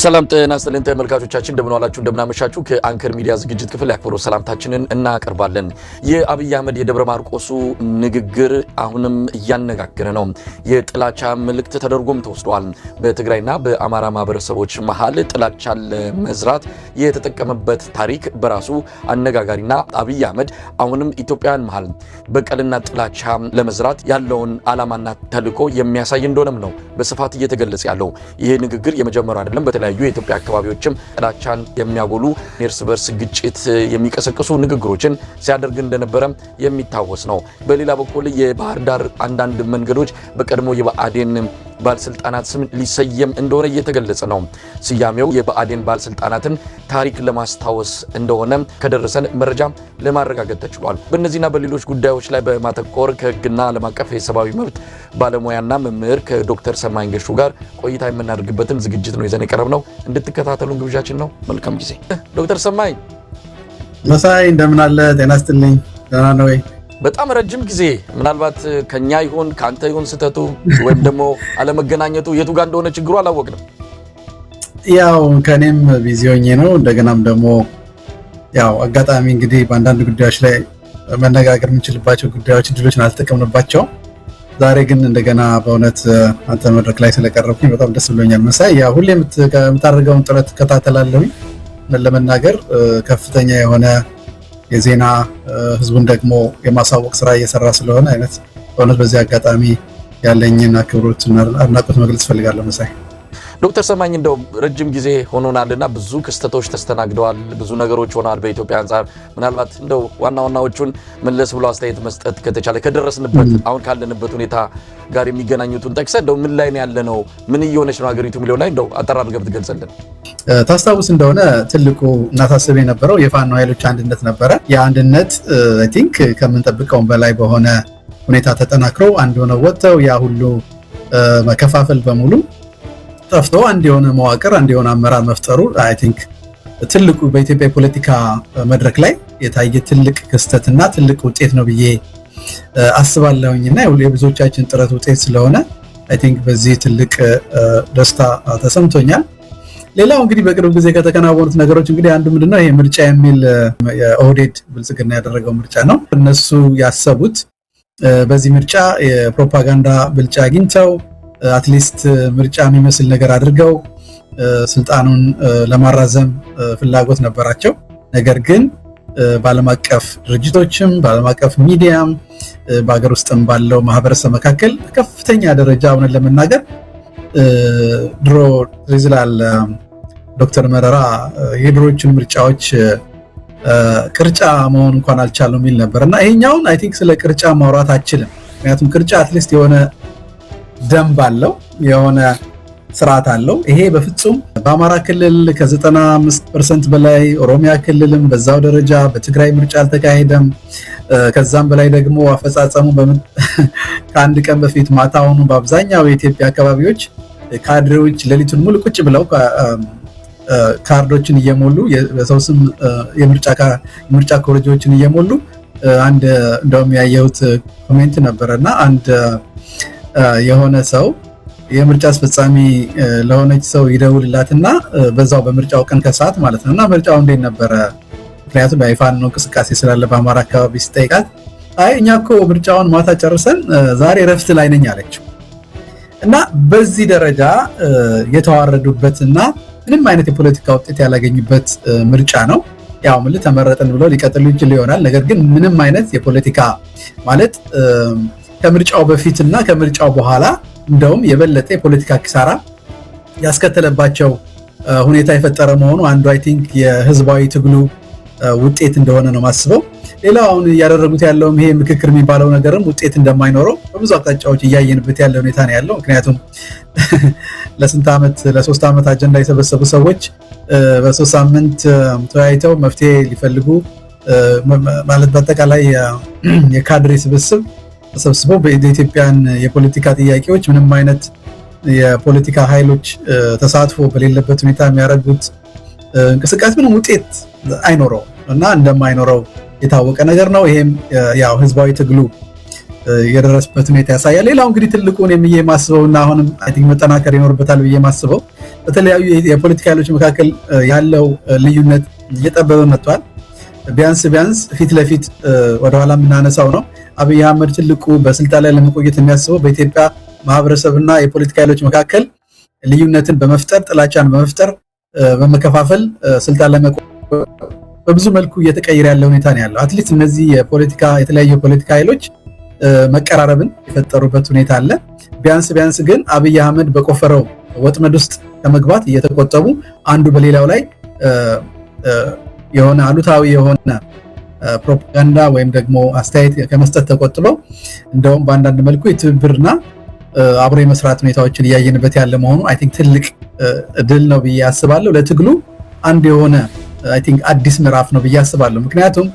ሰላም ጤና ይስጥልን ተመልካቾቻችን እንደምን ዋላችሁ እንደምን አመሻችሁ ከአንከር ሚዲያ ዝግጅት ክፍል ያክብሮት ሰላምታችንን እናቀርባለን። የአብይ አህመድ የደብረ ማርቆሱ ንግግር አሁንም እያነጋገረ ነው። የጥላቻ መልእክት ተደርጎም ተወስዷል። በትግራይና በአማራ ማህበረሰቦች መሃል ጥላቻን ለመዝራት የተጠቀመበት ታሪክ በራሱ አነጋጋሪና አብይ አህመድ አሁንም ኢትዮጵያውያን መሃል በቀልና ጥላቻ ለመዝራት ያለውን ዓላማና ተልዕኮ የሚያሳይ እንደሆነም ነው በስፋት እየተገለጸ ያለው። ይህ ንግግር የመጀመሪያው አይደለም። በተለያዩ የኢትዮጵያ አካባቢዎችም ጥላቻን የሚያጎሉ እርስ በርስ ግጭት የሚቀሰቅሱ ንግግሮችን ሲያደርግ እንደነበረ የሚታወስ ነው። በሌላ በኩል የባህር ዳር አንዳንድ መንገዶች በቀድሞ የብአዴን ባለስልጣናት ስም ሊሰየም እንደሆነ እየተገለጸ ነው። ስያሜው የብአዴን ባለስልጣናትን ታሪክ ለማስታወስ እንደሆነ ከደረሰን መረጃ ለማረጋገጥ ተችሏል። በእነዚህና በሌሎች ጉዳዮች ላይ በማተኮር ከህግና ዓለም አቀፍ የሰብአዊ መብት ባለሙያና መምህር ከዶክተር ሰማይ ገሹ ጋር ቆይታ የምናደርግበትን ዝግጅት ነው ይዘን የቀረብነው። እንድትከታተሉን ግብዣችን ነው። መልካም ጊዜ። ዶክተር ሰማይ መሳይ እንደምን አለ? ጤና ይስጥልኝ። ደህና ነው ወይ? በጣም ረጅም ጊዜ ምናልባት ከኛ ይሁን ካንተ ይሁን ስተቱ ወይም ደግሞ አለመገናኘቱ የቱ ጋር እንደሆነ ችግሩ አላወቅንም። ያው ከኔም ቢዚ ሆኜ ነው። እንደገናም ደግሞ ያው አጋጣሚ እንግዲህ በአንዳንድ ጉዳዮች ላይ መነጋገር የምንችልባቸው ጉዳዮች እድሎችን አልተጠቀምንባቸው። ዛሬ ግን እንደገና በእውነት አንተ መድረክ ላይ ስለቀረብኩኝ በጣም ደስ ብሎኛል። መሳይ ያው ሁሌ የምታደርገውን ጥረት እከታተላለሁኝ። ለመናገር ከፍተኛ የሆነ የዜና ህዝቡን ደግሞ የማሳወቅ ስራ እየሰራ ስለሆነ አይነት በእውነት በዚህ አጋጣሚ ያለኝን አክብሮትና አድናቆት መግለጽ ፈልጋለሁ። መሳይ ዶክተር ሰማኝ እንደው ረጅም ጊዜ ሆኖናልና ብዙ ክስተቶች ተስተናግደዋል፣ ብዙ ነገሮች ሆነዋል በኢትዮጵያ አንጻር። ምናልባት እንደው ዋናዎቹን መለስ ብሎ አስተያየት መስጠት ከተቻለ ከደረስንበት አሁን ካለንበት ሁኔታ ጋር የሚገናኙትን ጠቅሰ እንደው ምን ላይ ነው ያለነው፣ ምን እየሆነች ነው ሀገሪቱ የሚለው ላይ እንደው አጠር አድርገህ ብትገልጽልን። ታስታውስ እንደሆነ ትልቁ እናሳስብ የነበረው የፋኖ ኃይሎች አንድነት ነበረ። የአንድነት አይ ቲንክ ከምንጠብቀው በላይ በሆነ ሁኔታ ተጠናክረው አንድ ሆነው ወጥተው ያ ሁሉ መከፋፈል በሙሉ ጠፍቶ አንድ የሆነ መዋቅር አንድ የሆነ አመራር መፍጠሩ አይ ቲንክ ትልቁ በኢትዮጵያ የፖለቲካ መድረክ ላይ የታየ ትልቅ ክስተትና ትልቅ ውጤት ነው ብዬ አስባለሁኝና የብዙዎቻችን ጥረት ውጤት ስለሆነ አይ ቲንክ በዚህ ትልቅ ደስታ ተሰምቶኛል። ሌላው እንግዲህ በቅርብ ጊዜ ከተከናወኑት ነገሮች እንግዲህ አንዱ ምንድነው ይሄ ምርጫ የሚል የኦህዴድ ብልጽግና ያደረገው ምርጫ ነው። እነሱ ያሰቡት በዚህ ምርጫ የፕሮፓጋንዳ ብልጫ አግኝተው አትሊስት ምርጫ የሚመስል ነገር አድርገው ስልጣኑን ለማራዘም ፍላጎት ነበራቸው። ነገር ግን በዓለም አቀፍ ድርጅቶችም በዓለም አቀፍ ሚዲያም በሀገር ውስጥም ባለው ማህበረሰብ መካከል ከፍተኛ ደረጃ ሆነን ለመናገር ድሮ ይዝላል ዶክተር መረራ የድሮዎችን ምርጫዎች ቅርጫ መሆን እንኳን አልቻሉም የሚል ነበር እና ይሄኛውን አይ ቲንክ ስለ ቅርጫ ማውራት አችልም። ምክንያቱም ቅርጫ አትሊስት የሆነ ደንብ አለው፣ የሆነ ስርዓት አለው። ይሄ በፍጹም በአማራ ክልል ከ95% በላይ ኦሮሚያ ክልልም በዛው ደረጃ፣ በትግራይ ምርጫ አልተካሄደም። ከዛም በላይ ደግሞ አፈጻጸሙ ከአንድ ቀን በፊት ማታውኑ በአብዛኛው የኢትዮጵያ አካባቢዎች ካድሬዎች ሌሊቱን ሙሉ ቁጭ ብለው ካርዶችን እየሞሉ በሰው ስም የምርጫ ኮረጆችን እየሞሉ አንድ እንደውም ያየሁት ኮሜንት ነበረና አንድ የሆነ ሰው የምርጫ አስፈጻሚ ለሆነች ሰው ይደውልላትና በዛው በምርጫው ቀን ከሰዓት ማለት ነውና ምርጫው እንዴት ነበረ? ምክንያቱም የፋኖ እንቅስቃሴ ስላለ በአማራ አካባቢ ሲጠይቃት አይ እኛ እኮ ምርጫውን ማታ ጨርሰን ዛሬ ረፍት ላይ ነኝ አለችው። እና በዚህ ደረጃ የተዋረዱበትና ምንም አይነት የፖለቲካ ውጤት ያላገኙበት ምርጫ ነው። ያው ምን ተመረጠን ብለው ሊቀጥሉ ይችላል ይሆናል። ነገር ግን ምንም አይነት የፖለቲካ ማለት ከምርጫው በፊትና ከምርጫው በኋላ እንደውም የበለጠ የፖለቲካ ኪሳራ ያስከተለባቸው ሁኔታ የፈጠረ መሆኑ አንዱ አይ ቲንክ የህዝባዊ ትግሉ ውጤት እንደሆነ ነው ማስበው። ሌላው አሁን እያደረጉት ያለውም ይሄ ምክክር የሚባለው ነገርም ውጤት እንደማይኖረው በብዙ አቅጣጫዎች እያየንበት ያለ ሁኔታ ነው ያለው። ምክንያቱም ለ3 ዓመት አጀንዳ የሰበሰቡ ሰዎች በ3 ሳምንት ተወያይተው መፍትሄ ሊፈልጉ ማለት በአጠቃላይ የካድሬ ስብስብ ተሰብስበው በኢትዮጵያን የፖለቲካ ጥያቄዎች ምንም አይነት የፖለቲካ ኃይሎች ተሳትፎ በሌለበት ሁኔታ የሚያደርጉት እንቅስቃሴ ምንም ውጤት አይኖረው እና እንደማይኖረው የታወቀ ነገር ነው። ይሄም ያው ህዝባዊ ትግሉ የደረሰበት ሁኔታ ያሳያል። ሌላው እንግዲህ ትልቁን የማስበውና አሁንም አይ ቲንክ መጠናከር ይኖርበታል ብዬ ማስበው በተለያዩ የፖለቲካ ኃይሎች መካከል ያለው ልዩነት እየጠበበ መጥቷል። ቢያንስ ፊት ለፊት ወደኋላ የምናነሳው ነው አብይ አህመድ ትልቁ በስልጣን ላይ ለመቆየት የሚያስበው በኢትዮጵያ ማህበረሰብና የፖለቲካ ኃይሎች መካከል ልዩነትን በመፍጠር ጥላቻን በመፍጠር በመከፋፈል ስልጣን ላይ በብዙ መልኩ እየተቀየረ ያለ ሁኔታ ነው ያለው። አትሊስት እነዚህ የተለያዩ የፖለቲካ ኃይሎች መቀራረብን የፈጠሩበት ሁኔታ አለ። ቢያንስ ግን አብይ አህመድ በቆፈረው ወጥመድ ውስጥ ከመግባት እየተቆጠቡ አንዱ በሌላው ላይ የሆነ አሉታዊ የሆነ ፕሮፓጋንዳ ወይም ደግሞ አስተያየት ከመስጠት ተቆጥበው እንደውም በአንዳንድ መልኩ የትብብርና አብሮ የመስራት ሁኔታዎችን እያየንበት ያለ መሆኑ አይ ቲንክ ትልቅ ድል ነው ብዬ አስባለሁ። ለትግሉ አንድ የሆነ አይ ቲንክ አዲስ ምዕራፍ ነው ብዬ አስባለሁ። ምክንያቱም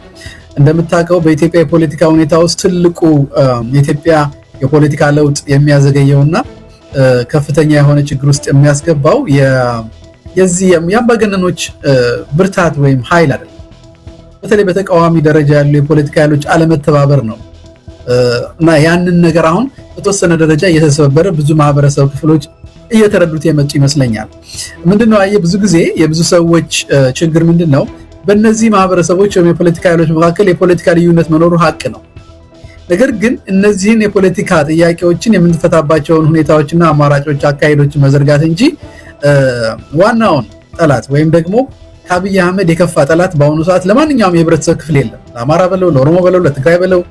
እንደምታውቀው በኢትዮጵያ የፖለቲካ ሁኔታ ውስጥ ትልቁ የኢትዮጵያ የፖለቲካ ለውጥ የሚያዘገየውና ከፍተኛ የሆነ ችግር ውስጥ የሚያስገባው የዚህ የአምባገነኖች ብርታት ወይም ኃይል አይደለም። በተለይ በተቃዋሚ ደረጃ ያሉ የፖለቲካ ኃይሎች አለመተባበር ነው እና ያንን ነገር አሁን በተወሰነ ደረጃ እየተሰበረ ብዙ ማህበረሰብ ክፍሎች እየተረዱት የመጡ ይመስለኛል። ምንድነው ብዙ ጊዜ የብዙ ሰዎች ችግር ምንድነው በእነዚህ ማህበረሰቦች ወይም የፖለቲካ ኃይሎች መካከል የፖለቲካ ልዩነት መኖሩ ሀቅ ነው። ነገር ግን እነዚህን የፖለቲካ ጥያቄዎችን የምንፈታባቸውን ሁኔታዎችና አማራጮች አካሄዶችን መዘርጋት እንጂ ዋናውን ጠላት ወይም ደግሞ ከአብይ አህመድ የከፋ ጠላት በአሁኑ ሰዓት ለማንኛውም የህብረተሰብ ክፍል የለም። ለአማራ በለው፣ ለኦሮሞ በለው፣ ለትግራይ በለው፣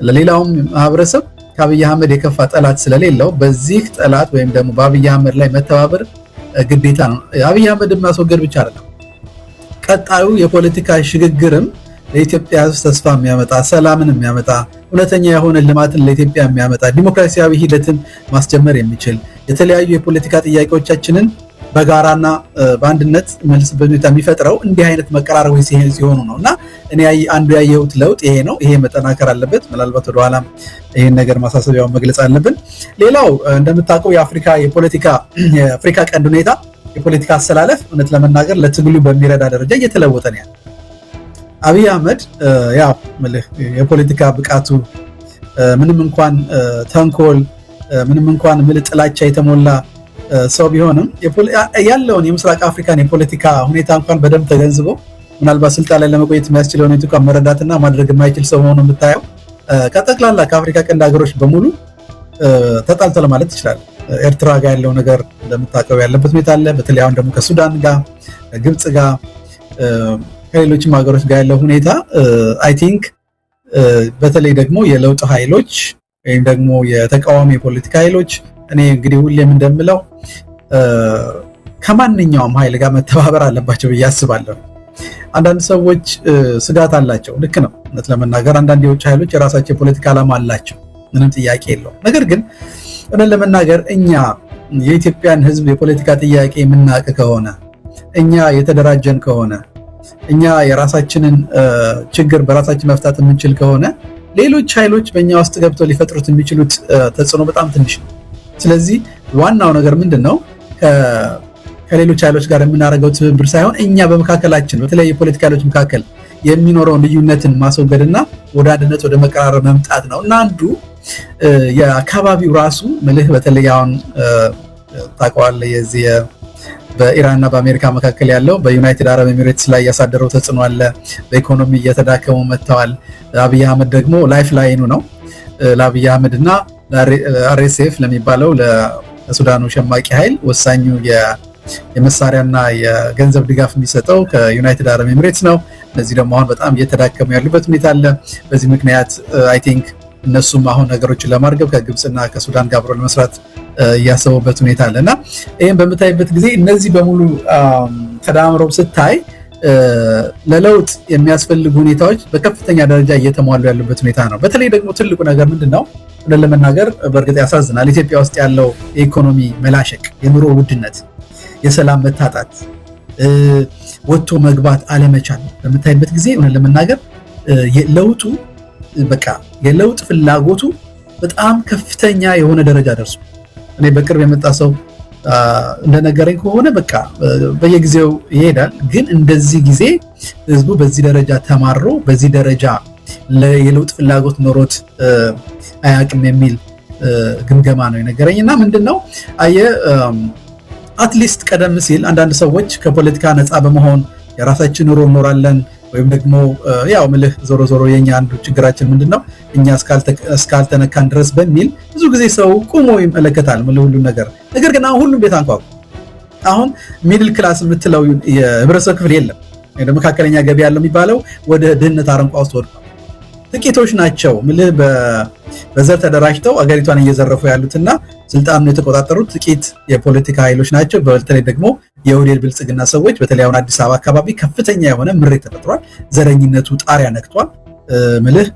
ለሌላውም ማህበረሰብ ከአብይ አህመድ የከፋ ጠላት ስለሌለው በዚህ ጠላት ወይም ደግሞ በአብይ አህመድ ላይ መተባበር ግዴታ ነው። አብይ አህመድን ማስወገድ ብቻ አይደለም፣ ቀጣዩ የፖለቲካ ሽግግርም ለኢትዮጵያ ህዝብ ተስፋ የሚያመጣ ሰላምን የሚያመጣ እውነተኛ የሆነ ልማትን ለኢትዮጵያ የሚያመጣ ዲሞክራሲያዊ ሂደትን ማስጀመር የሚችል የተለያዩ የፖለቲካ ጥያቄዎቻችንን በጋራና በአንድነት መልስ በሁኔታ የሚፈጥረው እንዲህ አይነት መቀራረቦች ሲሆኑ ነው እና እኔ አንዱ ያየሁት ለውጥ ይሄ ነው። ይሄ መጠናከር አለበት። ምናልባት ወደኋላ ይሄን ነገር ማሳሰቢያውን መግለጽ አለብን። ሌላው እንደምታውቀው የአፍሪካ ቀንድ ሁኔታ የፖለቲካ አሰላለፍ እውነት ለመናገር ለትግሉ በሚረዳ ደረጃ እየተለወጠ ነው ያለው። አብይ አህመድ ያው የፖለቲካ ብቃቱ ምንም እንኳን ተንኮል ምንም እንኳን ጥላቻ የተሞላ ሰው ቢሆንም ያለውን የምስራቅ አፍሪካን የፖለቲካ ሁኔታ እንኳን በደንብ ተገንዝቦ ምናልባት ስልጣን ላይ ለመቆየት የሚያስችለው ሁኔታ እንኳን መረዳትና ማድረግ የማይችል ሰው ሆኖ የምታየው ከጠቅላላ ከአፍሪካ ቀንድ ሀገሮች በሙሉ ተጣልቷል ማለት ይችላል። ኤርትራ ጋር ያለው ነገር እንደምታውቀው ያለበት ሁኔታ አለ። በተለይ አሁን ደግሞ ከሱዳን ጋር ከግብጽ ጋር ከሌሎችም ሀገሮች ጋር ያለው ሁኔታ አይ ቲንክ በተለይ ደግሞ የለውጥ ኃይሎች ወይም ደግሞ የተቃዋሚ የፖለቲካ ኃይሎች እኔ እንግዲህ ሁሌም እንደምለው ከማንኛውም ኃይል ጋር መተባበር አለባቸው ብዬ አስባለሁ። አንዳንድ ሰዎች ስጋት አላቸው። ልክ ነው። እውነት ለመናገር አንዳንድ የውጭ ኃይሎች የራሳቸው የፖለቲካ ዓላማ አላቸው፣ ምንም ጥያቄ የለውም። ነገር ግን እውነት ለመናገር እኛ የኢትዮጵያን ሕዝብ የፖለቲካ ጥያቄ የምናውቅ ከሆነ እኛ የተደራጀን ከሆነ እኛ የራሳችንን ችግር በራሳችን መፍታት የምንችል ከሆነ ሌሎች ኃይሎች በእኛ ውስጥ ገብተው ሊፈጥሩት የሚችሉት ተጽዕኖ በጣም ትንሽ ነው። ስለዚህ ዋናው ነገር ምንድነው ከሌሎች ኃይሎች ጋር የምናደርገው ትብብር ሳይሆን እኛ በመካከላችን በተለያዩ የፖለቲካ ኃይሎች መካከል የሚኖረውን ልዩነትን ማስወገድና ወደ አንድነት ወደ መቀራረብ መምጣት ነው እና አንዱ የአካባቢው ራሱ መልህ በተለይ አሁን ታውቀዋለህ የዚህ በኢራንና በአሜሪካ መካከል ያለው በዩናይትድ አረብ ኤሚሬትስ ላይ ያሳደረው ተጽዕኖ አለ። በኢኮኖሚ እየተዳከሙ መጥተዋል። አብይ አህመድ ደግሞ ላይፍ ላይኑ ነው ለአብይ አህመድ እና ለአርኤስኤፍ ለሚባለው ለሱዳኑ ሸማቂ ኃይል ወሳኙ የመሳሪያና የገንዘብ ድጋፍ የሚሰጠው ከዩናይትድ አረብ ኤሚሬትስ ነው። እነዚህ ደግሞ አሁን በጣም እየተዳከሙ ያሉበት ሁኔታ አለ። በዚህ ምክንያት አይ ቲንክ እነሱም አሁን ነገሮችን ለማርገብ ከግብፅና ከሱዳን ጋር አብሮ ለመስራት እያሰቡበት ሁኔታ አለ እና ይህም በምታይበት ጊዜ እነዚህ በሙሉ ተዳምረው ስታይ ለለውጥ የሚያስፈልጉ ሁኔታዎች በከፍተኛ ደረጃ እየተሟሉ ያሉበት ሁኔታ ነው። በተለይ ደግሞ ትልቁ ነገር ምንድነው ለመናገር በእርግጥ ያሳዝናል። ኢትዮጵያ ውስጥ ያለው የኢኮኖሚ መላሸቅ፣ የኑሮ ውድነት፣ የሰላም መታጣት፣ ወጥቶ መግባት አለመቻል በምታይበት ጊዜ ለመናገር ለውጡ በቃ የለውጥ ፍላጎቱ በጣም ከፍተኛ የሆነ ደረጃ ደርሷል። እኔ በቅርብ የመጣ ሰው እንደነገረኝ ከሆነ በቃ በየጊዜው ይሄዳል፣ ግን እንደዚህ ጊዜ ህዝቡ በዚህ ደረጃ ተማሮ በዚህ ደረጃ የለውጥ ፍላጎት ኖሮት አያውቅም የሚል ግምገማ ነው የነገረኝ። እና ምንድነው አትሊስት ቀደም ሲል አንዳንድ ሰዎች ከፖለቲካ ነፃ በመሆን የራሳችን ኑሮ እኖራለን ወይም ደግሞ ያው ምልህ ዞሮ የኛ አንዱ ችግራችን ምንድነው እኛ እስካልተነካን ድረስ በሚል ብዙ ጊዜ ሰው ቆሞ ይመለከታል ምልህ ሁሉ ነገር። ነገር ግን አሁን ሁሉም ቤት አንኳኩ። አሁን ሚድል ክላስ የምትለው የህብረተሰብ ክፍል የለም። ወይም መካከለኛ ገቢ ያለው የሚባለው ወደ ድህነት አረንቋ ውስጥ ወድቋል። ጥቂቶች ናቸው ምልህ በዘር ተደራጅተው አገሪቷን እየዘረፉ ያሉትና ስልጣኑን የተቆጣጠሩት ጥቂት የፖለቲካ ኃይሎች ናቸው። በተለይ ደግሞ የኦህዴድ ብልጽግና ሰዎች በተለይ አሁን አዲስ አበባ አካባቢ ከፍተኛ የሆነ ምሬት ተፈጥሯል። ዘረኝነቱ ጣሪያ ነክቷል። ምልህ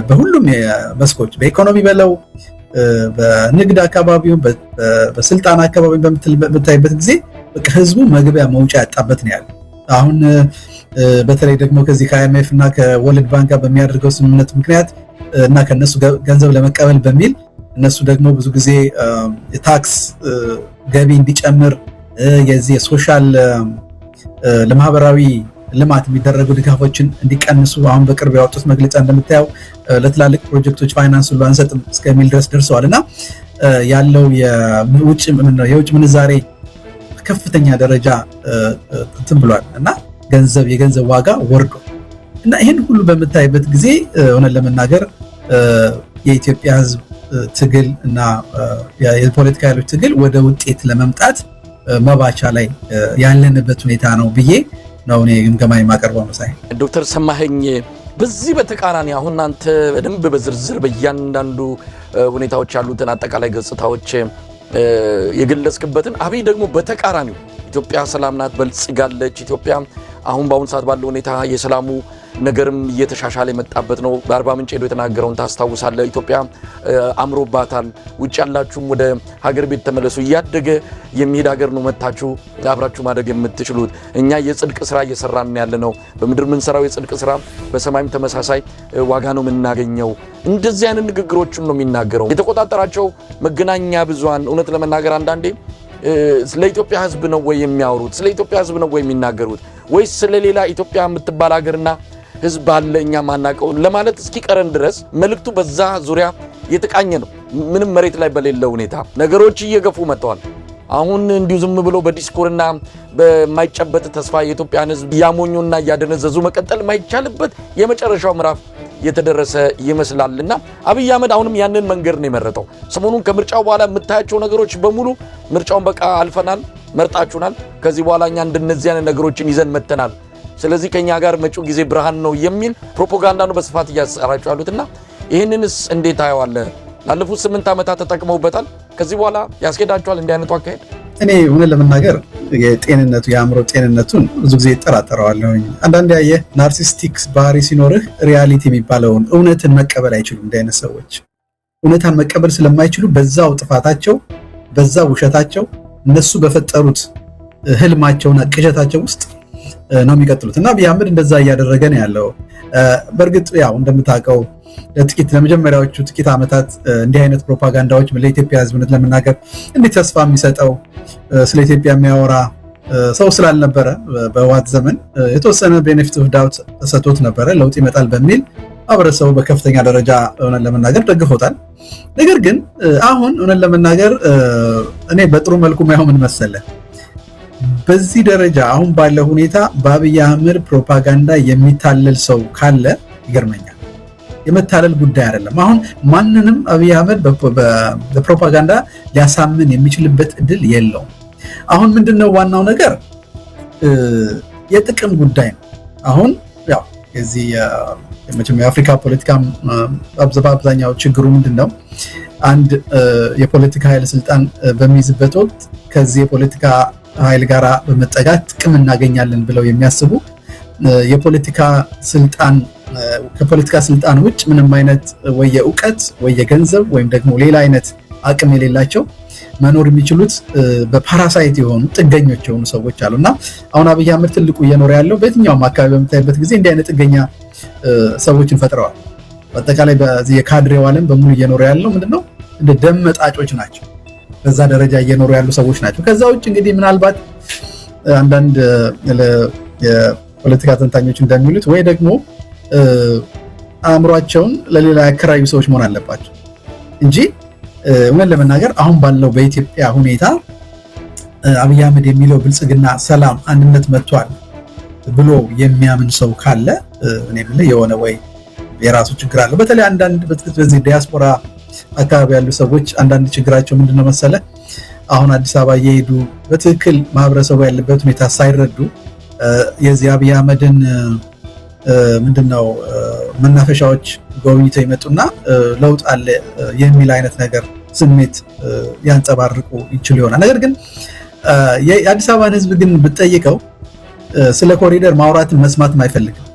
በሁሉም መስኮች በኢኮኖሚ በለው በንግድ አካባቢው በስልጣን አካባቢ በምታይበት ጊዜ በቃ ህዝቡ መግቢያ መውጫ ያጣበት ነው ያለው። አሁን በተለይ ደግሞ ከዚህ ከአይኤምኤፍ እና ከወርልድ ባንክ ጋር በሚያደርገው ስምምነት ምክንያት እና ከነሱ ገንዘብ ለመቀበል በሚል እነሱ ደግሞ ብዙ ጊዜ የታክስ ገቢ እንዲጨምር የዚህ የሶሻል ለማህበራዊ ልማት የሚደረጉ ድጋፎችን እንዲቀንሱ አሁን በቅርብ ያወጡት መግለጫ እንደምታየው ለትላልቅ ፕሮጀክቶች ፋይናንስ ሁሉ አንሰጥም እስከሚል ድረስ ደርሰዋል። እና ያለው የውጭ ምንዛሬ ከፍተኛ ደረጃ እንትን ብሏል እና የገንዘብ ዋጋ ወርዶ እና ይህን ሁሉ በምታይበት ጊዜ ሆነን ለመናገር የኢትዮጵያ ህዝብ ትግል እና የፖለቲካ ኃይሎች ትግል ወደ ውጤት ለመምጣት መባቻ ላይ ያለንበት ሁኔታ ነው ብዬ ነው እኔ ግምገማ የማቀርበው። መሳይ ዶክተር ሰማኸኝ በዚህ በተቃራኒ አሁን አንተ በደንብ በዝርዝር በእያንዳንዱ ሁኔታዎች ያሉትን አጠቃላይ ገጽታዎች የገለጽክበትን አብይ ደግሞ በተቃራኒው ኢትዮጵያ ሰላም ናት፣ በልጽጋለች። ኢትዮጵያ አሁን በአሁን ሰዓት ባለው ሁኔታ የሰላሙ ነገርም እየተሻሻለ የመጣበት ነው። በአርባ ምንጭ ሄዶ የተናገረውን ታስታውሳለህ። ኢትዮጵያ አምሮባታል፣ ውጭ ያላችሁም ወደ ሀገር ቤት ተመለሱ፣ እያደገ የሚሄድ ሀገር ነው፣ መታችሁ አብራችሁ ማደግ የምትችሉት። እኛ የጽድቅ ስራ እየሰራን ያለ ነው። በምድር የምንሰራው የጽድቅ ስራ በሰማይም ተመሳሳይ ዋጋ ነው የምናገኘው። እንደዚህ አይነት ንግግሮችን ነው የሚናገረው። የተቆጣጠራቸው መገናኛ ብዙሃን እውነት ለመናገር አንዳንዴ ስለ ኢትዮጵያ ህዝብ ነው ወይ የሚያወሩት? ስለ ኢትዮጵያ ህዝብ ነው ወይ የሚናገሩት? ወይስ ስለሌላ ኢትዮጵያ የምትባል ሀገርና ህዝብ አለ እኛ ማናቀው ለማለት እስኪቀረን ድረስ መልእክቱ በዛ ዙሪያ የተቃኘ ነው። ምንም መሬት ላይ በሌለ ሁኔታ ነገሮች እየገፉ መጥተዋል። አሁን እንዲሁ ዝም ብሎ በዲስኮርና በማይጨበጥ ተስፋ የኢትዮጵያን ህዝብ ያሞኙና ያደነዘዙ መቀጠል ማይቻልበት የመጨረሻው ምዕራፍ የተደረሰ ይመስላልና አብይ አህመድ አሁንም ያንን መንገድ ነው የመረጠው። ሰሞኑን ከምርጫው በኋላ የምታያቸው ነገሮች በሙሉ ምርጫውን በቃ አልፈናል፣ መርጣችሁናል፣ ከዚህ በኋላ እኛ እንደነዚህ አይነት ነገሮችን ይዘን መተናል፣ ስለዚህ ከኛ ጋር መጪው ጊዜ ብርሃን ነው የሚል ፕሮፓጋንዳ ነው በስፋት እያሰራጩ ያሉትና ይህንንስ እንዴት ታየዋለህ? ላለፉት 8 ዓመታት ተጠቅመውበታል። ከዚህ በኋላ ያስኬዳቸዋል እንዲህ አይነቱ አካሄድ? እኔ እውነት ለመናገር የአእምሮ ጤንነቱን ብዙ ጊዜ እጠራጠረዋለሁኝ። አንዳንድ ያየህ ናርሲስቲክ ባህሪ ሲኖርህ ሪያሊቲ የሚባለውን እውነትን መቀበል አይችሉም። እንዲህ አይነት ሰዎች እውነታን መቀበል ስለማይችሉ በዛው ጥፋታቸው፣ በዛው ውሸታቸው፣ እነሱ በፈጠሩት ህልማቸውና ቅዠታቸው ውስጥ ነው የሚቀጥሉት እና አብይ አህመድ እንደዛ እያደረገ ነው ያለው። በእርግጥ ያው እንደምታውቀው ለመጀመሪያዎቹ ጥቂት ዓመታት እንዲህ አይነት ፕሮፓጋንዳዎች ለኢትዮጵያ ህዝብነት ለመናገር እንዴት ተስፋ የሚሰጠው ስለ ኢትዮጵያ የሚያወራ ሰው ስላልነበረ በህወሓት ዘመን የተወሰነ ቤኔፊት ኦፍ ዳውት ተሰጥቶት ነበረ። ለውጥ ይመጣል በሚል ማህበረሰቡ በከፍተኛ ደረጃ እውነት ለመናገር ደግፎታል። ነገር ግን አሁን እውነት ለመናገር እኔ በጥሩ መልኩ ማይሆን ምን መሰለህ፣ በዚህ ደረጃ አሁን ባለው ሁኔታ በአብይ አህመድ ፕሮፓጋንዳ የሚታለል ሰው ካለ ይገርመኛል። የመታለል ጉዳይ አይደለም። አሁን ማንንም አብይ አህመድ በፕሮፓጋንዳ ሊያሳምን የሚችልበት እድል የለውም። አሁን ምንድነው ዋናው ነገር የጥቅም ጉዳይ ነው። አሁን ያው የዚህ የአፍሪካ ፖለቲካ በአብዛኛው ችግሩ ምንድነው? አንድ የፖለቲካ ኃይል ስልጣን በሚይዝበት ወቅት ከዚህ የፖለቲካ ኃይል ጋራ በመጠጋት ጥቅም እናገኛለን ብለው የሚያስቡ ከፖለቲካ ስልጣን ውጭ ምንም አይነት ወይ የእውቀት ወይ የገንዘብ ወይም ደግሞ ሌላ አይነት አቅም የሌላቸው መኖር የሚችሉት በፓራሳይት የሆኑ ጥገኞች የሆኑ ሰዎች አሉና አሁን አብይ አህመድ ትልቁ እየኖረ ያለው በየትኛውም አካባቢ በምታይበት ጊዜ እንዲህ አይነት ጥገኛ ሰዎችን ፈጥረዋል። በአጠቃላይ በዚህ የካድሬው ዓለም በሙሉ እየኖረ ያለው ምንድነው እንደ ደም መጣጮች ናቸው። በዛ ደረጃ እየኖሩ ያሉ ሰዎች ናቸው። ከዛ ውጭ እንግዲህ ምናልባት አንዳንድ የፖለቲካ ተንታኞች እንደሚሉት ወይ ደግሞ አእምሯቸውን ለሌላ ያከራዩ ሰዎች መሆን አለባቸው እንጂ እውነት ለመናገር አሁን ባለው በኢትዮጵያ ሁኔታ አብይ አህመድ የሚለው ብልጽግና፣ ሰላም፣ አንድነት መጥቷል ብሎ የሚያምን ሰው ካለ እኔ ብለ የሆነ ወይ የራሱ ችግር አለ። በተለይ አንዳንድ በዚህ ዲያስፖራ አካባቢ ያሉ ሰዎች አንዳንድ ችግራቸው ምንድነው መሰለ፣ አሁን አዲስ አበባ እየሄዱ በትክክል ማህበረሰቡ ያለበት ሁኔታ ሳይረዱ የዚህ አብይ አህመድን ምንድነው መናፈሻዎች ጎብኝተው ይመጡና ለውጥ አለ የሚል አይነት ነገር ስሜት ያንጸባርቁ ይችሉ ይሆናል። ነገር ግን የአዲስ አበባን ህዝብ ግን ብትጠይቀው ስለ ኮሪደር ማውራትን መስማትም አይፈልግም።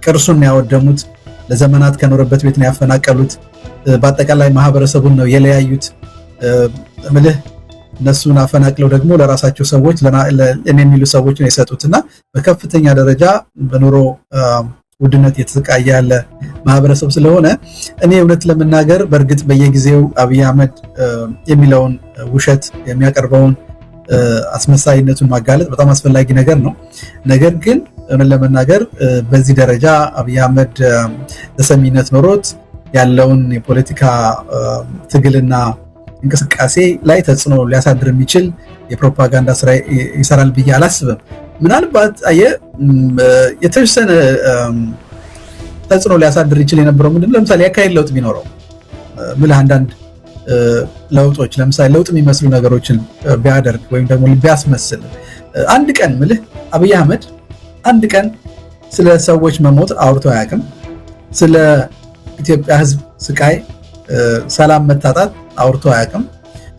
ቅርሱን ያወደሙት፣ ለዘመናት ከኖረበት ቤት ነው ያፈናቀሉት፣ በአጠቃላይ ማህበረሰቡን ነው የለያዩት። ምልህ እነሱን አፈናቅለው ደግሞ ለራሳቸው ሰዎች የሚሉ ሰዎች ነው የሰጡትና በከፍተኛ ደረጃ በኑሮ ውድነት የተሰቃየ ያለ ማህበረሰብ ስለሆነ እኔ እውነት ለመናገር በእርግጥ በየጊዜው አብይ አህመድ የሚለውን ውሸት የሚያቀርበውን አስመሳይነቱን ማጋለጥ በጣም አስፈላጊ ነገር ነው። ነገር ግን እውነት ለመናገር በዚህ ደረጃ አብይ አህመድ ተሰሚነት ኖሮት ያለውን የፖለቲካ ትግልና እንቅስቃሴ ላይ ተጽዕኖ ሊያሳድር የሚችል የፕሮፓጋንዳ ስራ ይሰራል ብዬ አላስብም። ምናልባት የተወሰነ ተጽዕኖ ሊያሳድር ይችል የነበረው ምንድነው፣ ለምሳሌ ያካሄድ ለውጥ ቢኖረው ምልህ አንዳንድ ለውጦች ለምሳሌ ለውጥ የሚመስሉ ነገሮችን ቢያደርግ ወይም ደግሞ ቢያስመስል አንድ ቀን ምልህ አብይ አህመድ አንድ ቀን ስለ ሰዎች መሞት አውርቶ አያውቅም። ስለ ኢትዮጵያ ህዝብ ስቃይ፣ ሰላም መታጣት አውርቶ አያውቅም።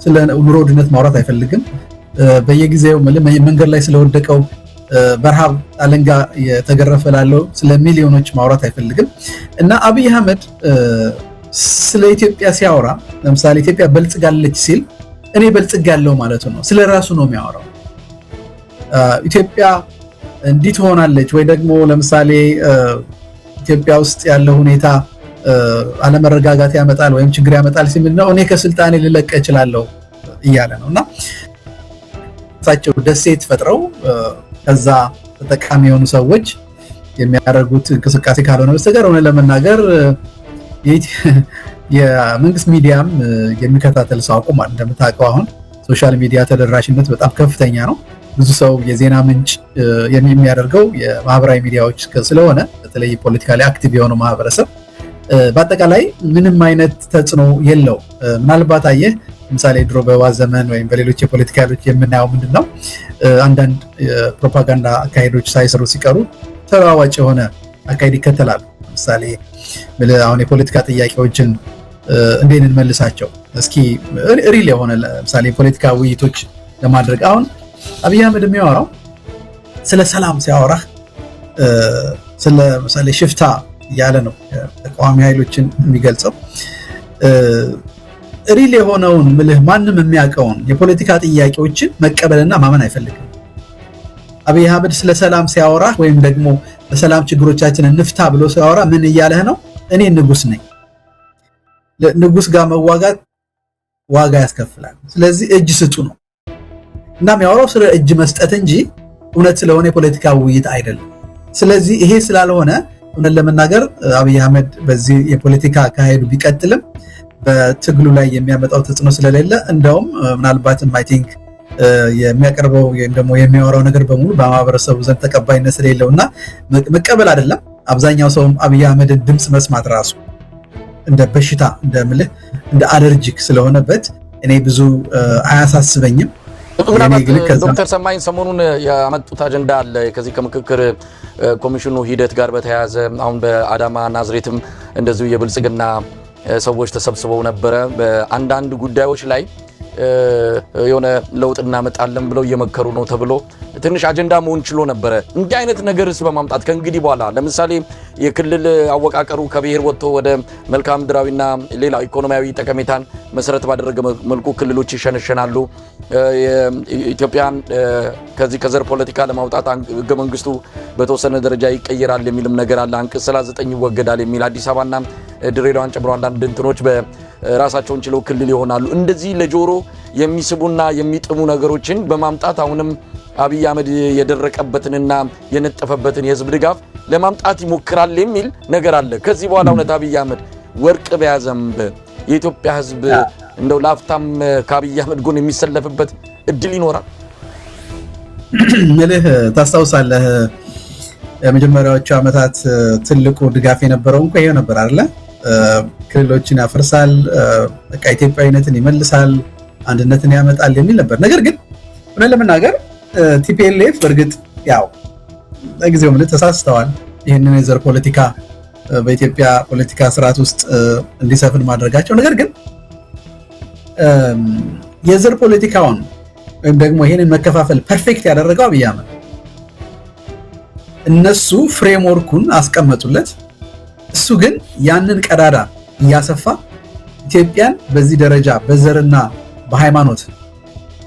ስለ ኑሮ ውድነት ማውራት አይፈልግም። በየጊዜው መንገድ ላይ ስለወደቀው በረሃብ አለንጋ የተገረፈ ላለው ስለ ሚሊዮኖች ማውራት አይፈልግም። እና አብይ አህመድ ስለ ኢትዮጵያ ሲያወራ ለምሳሌ ኢትዮጵያ በልጽጋለች ሲል እኔ በልጽጋለሁ ማለቱ ነው። ስለ ራሱ ነው የሚያወራው። ኢትዮጵያ እንዲህ ትሆናለች ወይ ደግሞ ለምሳሌ ኢትዮጵያ ውስጥ ያለው ሁኔታ አለመረጋጋት ያመጣል ወይም ችግር ያመጣል ሲል ነው እኔ ከስልጣኔ ልለቅ እችላለሁ እያለ ነው። እና እሳቸው ደሴት ፈጥረው ከዛ ተጠቃሚ የሆኑ ሰዎች የሚያደርጉት እንቅስቃሴ ካልሆነ በስተቀር ሆነ ለመናገር የመንግስት ሚዲያም የሚከታተል ሰው አቁሟል። እንደምታውቀው አሁን ሶሻል ሚዲያ ተደራሽነት በጣም ከፍተኛ ነው። ብዙ ሰው የዜና ምንጭ የሚያደርገው የማህበራዊ ሚዲያዎች ስለሆነ በተለይ ፖለቲካሊ አክቲቭ የሆነው ማህበረሰብ በአጠቃላይ ምንም አይነት ተጽዕኖ የለው። ምናልባት አየህ ለምሳሌ ድሮ በህወሓት ዘመን ወይም በሌሎች የፖለቲካ ኃይሎች የምናየው ምንድነው አንዳንድ ፕሮፓጋንዳ አካሄዶች ሳይሰሩ ሲቀሩ ተለዋዋጭ የሆነ አካሄድ ይከተላሉ። ለምሳሌ አሁን የፖለቲካ ጥያቄዎችን እንዴት እንመልሳቸው እስኪ ሪል የሆነ ለምሳሌ የፖለቲካ ውይይቶች ለማድረግ አሁን አብይ አህመድ የሚያወራው ስለ ሰላም ሲያወራ ስለ ምሳሌ ሽፍታ ያለ ነው ተቃዋሚ ኃይሎችን የሚገልጸው። ሪል የሆነውን ምልህ ማንም የሚያውቀውን የፖለቲካ ጥያቄዎችን መቀበልና ማመን አይፈልግም። አብይ አህመድ ስለ ሰላም ሲያወራ ወይም ደግሞ በሰላም ችግሮቻችንን እንፍታ ብሎ ሲያወራ ምን እያለህ ነው? እኔ ንጉስ ነኝ፣ ንጉስ ጋር መዋጋት ዋጋ ያስከፍላል፣ ስለዚህ እጅ ስጡ ነው እና የሚያወራው ስለ እጅ መስጠት እንጂ እውነት ስለሆነ የፖለቲካ ውይይት አይደለም። ስለዚህ ይሄ ስላልሆነ እውነት ለመናገር አብይ አህመድ በዚህ የፖለቲካ አካሄዱ ቢቀጥልም በትግሉ ላይ የሚያመጣው ተጽዕኖ ስለሌለ እንደውም ምናልባትም አይ ቲንክ የሚያቀርበው ወይም ደግሞ የሚያወራው ነገር በሙሉ በማህበረሰቡ ዘንድ ተቀባይነት ስለሌለውና መቀበል አይደለም አብዛኛው ሰውም አብይ አህመድን ድምፅ መስማት ራሱ እንደ በሽታ እንደ አለርጂክ ስለሆነበት እኔ ብዙ አያሳስበኝም። ዶክተር ሰማኝ ሰሞኑን ያመጡት አጀንዳ አለ ከዚህ ከምክክር ኮሚሽኑ ሂደት ጋር በተያያዘ አሁን በአዳማ ናዝሬትም እንደዚሁ የብልጽግና ሰዎች ተሰብስበው ነበረ። በአንዳንድ ጉዳዮች ላይ የሆነ ለውጥ እናመጣለን ብለው እየመከሩ ነው ተብሎ ትንሽ አጀንዳ መሆን ችሎ ነበረ። እንዲህ አይነት ነገርስ በማምጣት ከእንግዲህ በኋላ ለምሳሌ የክልል አወቃቀሩ ከብሔር ወጥቶ ወደ መልክዓ ምድራዊና ሌላ ኢኮኖሚያዊ ጠቀሜታን መሰረት ባደረገ መልኩ ክልሎች ይሸነሸናሉ። ኢትዮጵያን ከዚህ ከዘር ፖለቲካ ለማውጣት ህገ መንግስቱ በተወሰነ ደረጃ ይቀየራል የሚልም ነገር አለ። አንቀጽ 39 ይወገዳል የሚል አዲስ አበባና ድሬዳዋን ጨምሮ አንዳንድ እንትኖች በራሳቸውን ችለው ክልል ይሆናሉ። እንደዚህ ለጆሮ የሚስቡና የሚጥሙ ነገሮችን በማምጣት አሁንም አብይ አህመድ የደረቀበትንና የነጠፈበትን የህዝብ ድጋፍ ለማምጣት ይሞክራል የሚል ነገር አለ። ከዚህ በኋላ እውነት አብይ አህመድ ወርቅ በያዘንብ የኢትዮጵያ ህዝብ እንደው ላፍታም ከአብይ አህመድ ጎን የሚሰለፍበት እድል ይኖራል? መልህ ታስታውሳለህ የመጀመሪያዎቹ ዓመታት ትልቁ ድጋፍ የነበረው እንኳን ይሄ ነበር አይደለ? ክልሎችን ያፈርሳል፣ በቃ ኢትዮጵያዊነትን ይመልሳል፣ አንድነትን ያመጣል የሚል ነበር። ነገር ግን እውነት ለመናገር ቲፒኤልኤፍ በእርግጥ ያው ለጊዜው ምልህ ተሳስተዋል። ይህንን የዘር ፖለቲካ በኢትዮጵያ ፖለቲካ ስርዓት ውስጥ እንዲሰፍን ማድረጋቸው። ነገር ግን የዘር ፖለቲካውን ወይም ደግሞ ይህንን መከፋፈል ፐርፌክት ያደረገው አብይ አህመድ። እነሱ ፍሬምወርኩን አስቀመጡለት፣ እሱ ግን ያንን ቀዳዳ እያሰፋ ኢትዮጵያን በዚህ ደረጃ በዘርና በሃይማኖት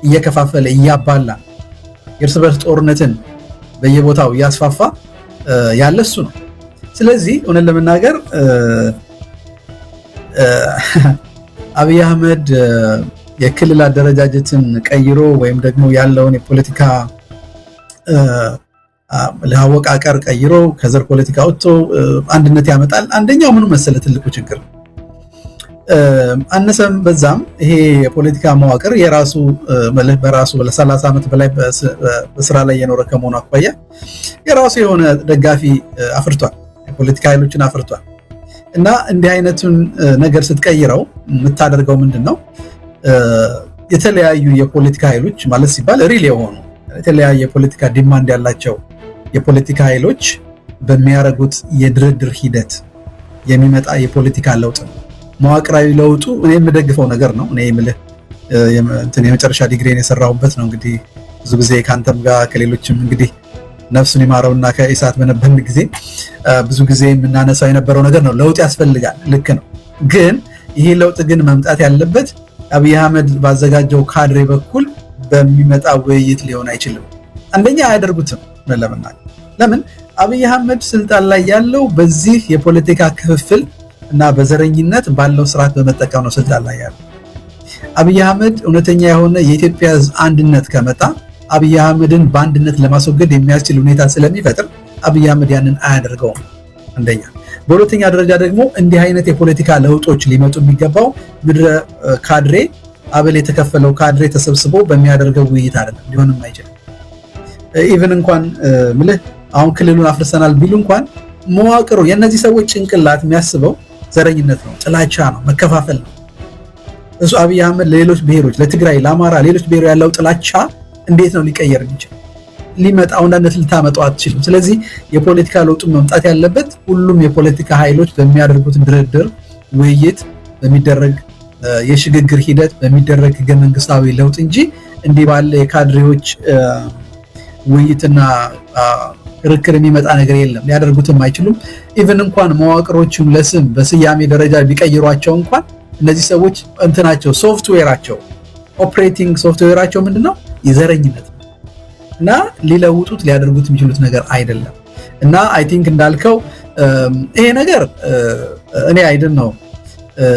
እየከፋፈለ እያባላ የእርስ በርስ ጦርነትን በየቦታው እያስፋፋ ያለ እሱ ነው። ስለዚህ እውነት ለመናገር አብይ አህመድ የክልል አደረጃጀትን ቀይሮ ወይም ደግሞ ያለውን የፖለቲካ ለአወቃቀር ቀይሮ ከዘር ፖለቲካ ወጥቶ አንድነት ያመጣል። አንደኛው ምኑ መሰለ ትልቁ ችግር አነሰም በዛም ይሄ የፖለቲካ መዋቅር የራሱ መልህ በራሱ ለ30 ዓመት በላይ በስራ ላይ የኖረ ከመሆኑ አኳያ የራሱ የሆነ ደጋፊ አፍርቷል፣ የፖለቲካ ኃይሎችን አፍርቷል። እና እንዲህ አይነቱን ነገር ስትቀይረው የምታደርገው ምንድነው? የተለያዩ የፖለቲካ ኃይሎች ማለት ሲባል ሪል የሆኑ የተለያየ የፖለቲካ ዲማንድ ያላቸው የፖለቲካ ኃይሎች በሚያደርጉት የድርድር ሂደት የሚመጣ የፖለቲካ ለውጥ ነው። መዋቅራዊ ለውጡ እኔ የምደግፈው ነገር ነው። እኔ የምልህ የመጨረሻ ዲግሪን የሰራሁበት ነው። እንግዲህ ብዙ ጊዜ ከአንተም ጋር ከሌሎችም እንግዲህ ነፍሱን ይማረውና ከኢሳት በነበርን ጊዜ ብዙ ጊዜ የምናነሳው የነበረው ነገር ነው። ለውጥ ያስፈልጋል፣ ልክ ነው። ግን ይሄ ለውጥ ግን መምጣት ያለበት አብይ አህመድ ባዘጋጀው ካድሬ በኩል በሚመጣ ውይይት ሊሆን አይችልም። አንደኛ አያደርጉትም። ለምን? አብይ አህመድ ስልጣን ላይ ያለው በዚህ የፖለቲካ ክፍፍል እና በዘረኝነት ባለው ስርዓት በመጠቀም ነው ስልጣን ላይ ያለው። አብይ አህመድ እውነተኛ የሆነ የኢትዮጵያ አንድነት ከመጣ አብይ አህመድን በአንድነት ለማስወገድ የሚያስችል ሁኔታ ስለሚፈጥር አብይ አህመድ ያንን አያደርገውም። አንደኛ። በሁለተኛ ደረጃ ደግሞ እንዲህ አይነት የፖለቲካ ለውጦች ሊመጡ የሚገባው ምድረ ካድሬ አበል የተከፈለው ካድሬ ተሰብስቦ በሚያደርገው ውይይት አይደለም፣ ሊሆንም አይችልም። ኢቭን እንኳን ምልህ አሁን ክልሉን አፍርሰናል ቢሉ እንኳን መዋቅሩ የእነዚህ ሰዎች ጭንቅላት የሚያስበው ዘረኝነት ነው፣ ጥላቻ ነው፣ መከፋፈል ነው። እሱ አብይ አህመድ ለሌሎች ብሔሮች፣ ለትግራይ፣ ለአማራ፣ ሌሎች ብሔሮች ያለው ጥላቻ እንዴት ነው ሊቀየር የሚችል? ሊመጣው አንድነት ልታመጣው አትችልም። ስለዚህ የፖለቲካ ለውጡ መምጣት ያለበት ሁሉም የፖለቲካ ኃይሎች በሚያደርጉት ድርድር፣ ውይይት፣ በሚደረግ የሽግግር ሂደት፣ በሚደረግ ህገ መንግስታዊ ለውጥ እንጂ እንዲህ ባለ የካድሬዎች ውይይትና ክርክር የሚመጣ ነገር የለም። ሊያደርጉትም አይችሉም። ኢቭን እንኳን መዋቅሮቹን ለስም በስያሜ ደረጃ ቢቀይሯቸው እንኳን እነዚህ ሰዎች እንትናቸው ሶፍትዌራቸው ኦፕሬቲንግ ሶፍትዌራቸው ምንድነው? የዘረኝነት ነው እና ሊለውጡት ሊያደርጉት የሚችሉት ነገር አይደለም። እና አይ ቲንክ እንዳልከው ይሄ ነገር እኔ አይደል ነው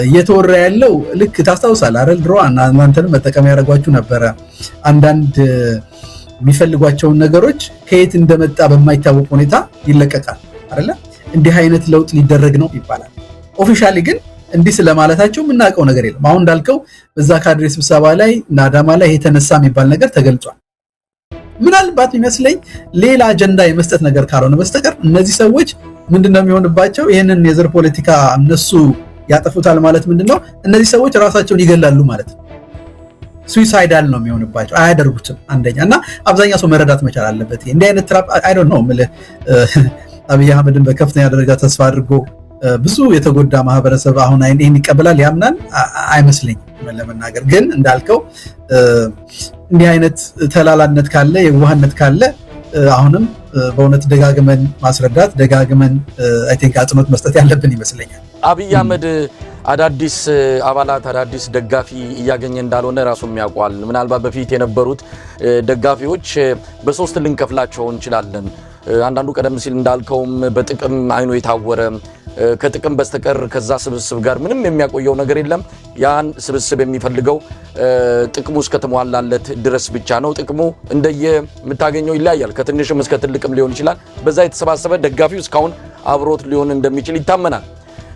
እየተወራ ያለው ልክ ታስታውሳለህ አይደል? ድሮ እናንተንም መጠቀም ያደርጓችሁ ነበረ። አንዳንድ የሚፈልጓቸውን ነገሮች ከየት እንደመጣ በማይታወቅ ሁኔታ ይለቀቃል አይደለ? እንዲህ አይነት ለውጥ ሊደረግ ነው ይባላል። ኦፊሻሊ ግን እንዲህ ስለማለታቸው የምናውቀው ነገር የለም። አሁን እንዳልከው በዛ ካድሬ ስብሰባ ላይ እና አዳማ ላይ የተነሳ የሚባል ነገር ተገልጿል። ምናልባት የሚመስለኝ ሌላ አጀንዳ የመስጠት ነገር ካልሆነ በስተቀር እነዚህ ሰዎች ምንድነው የሚሆንባቸው? ይህንን የዘር ፖለቲካ እነሱ ያጠፉታል ማለት ምንድነው? እነዚህ ሰዎች ራሳቸውን ይገላሉ ማለት ነው። ሱሳይዳል ነው የሚሆንባቸው። አያደርጉትም። አንደኛ እና አብዛኛው ሰው መረዳት መቻል አለበት። እንዲህ አይነት ትራፕ አይ ዶንት ኖ ማለት አብይ አህመድን በከፍተኛ ደረጃ ተስፋ አድርጎ ብዙ የተጎዳ ማህበረሰብ አሁን ይሄን ይቀበላል ያምናል አይመስለኝም። ለመናገር ግን እንዳልከው እንዲህ አይነት ተላላነት ካለ የዋህነት ካለ አሁንም በእውነት ደጋግመን ማስረዳት ደጋግመን አይ ቲንክ አጽንኦት መስጠት ያለብን ይመስለኛል። አብይ አህመድ አዳዲስ አባላት አዳዲስ ደጋፊ እያገኘ እንዳልሆነ ራሱም ያውቃል። ምናልባት በፊት የነበሩት ደጋፊዎች በሶስት ልንከፍላቸው እንችላለን። አንዳንዱ ቀደም ሲል እንዳልከውም በጥቅም አይኑ የታወረ ከጥቅም በስተቀር ከዛ ስብስብ ጋር ምንም የሚያቆየው ነገር የለም። ያን ስብስብ የሚፈልገው ጥቅሙ እስከተሟላለት ድረስ ብቻ ነው። ጥቅሙ እንደየምታገኘው ይለያያል። ከትንሽም እስከ ትልቅም ሊሆን ይችላል። በዛ የተሰባሰበ ደጋፊው እስካሁን አብሮት ሊሆን እንደሚችል ይታመናል።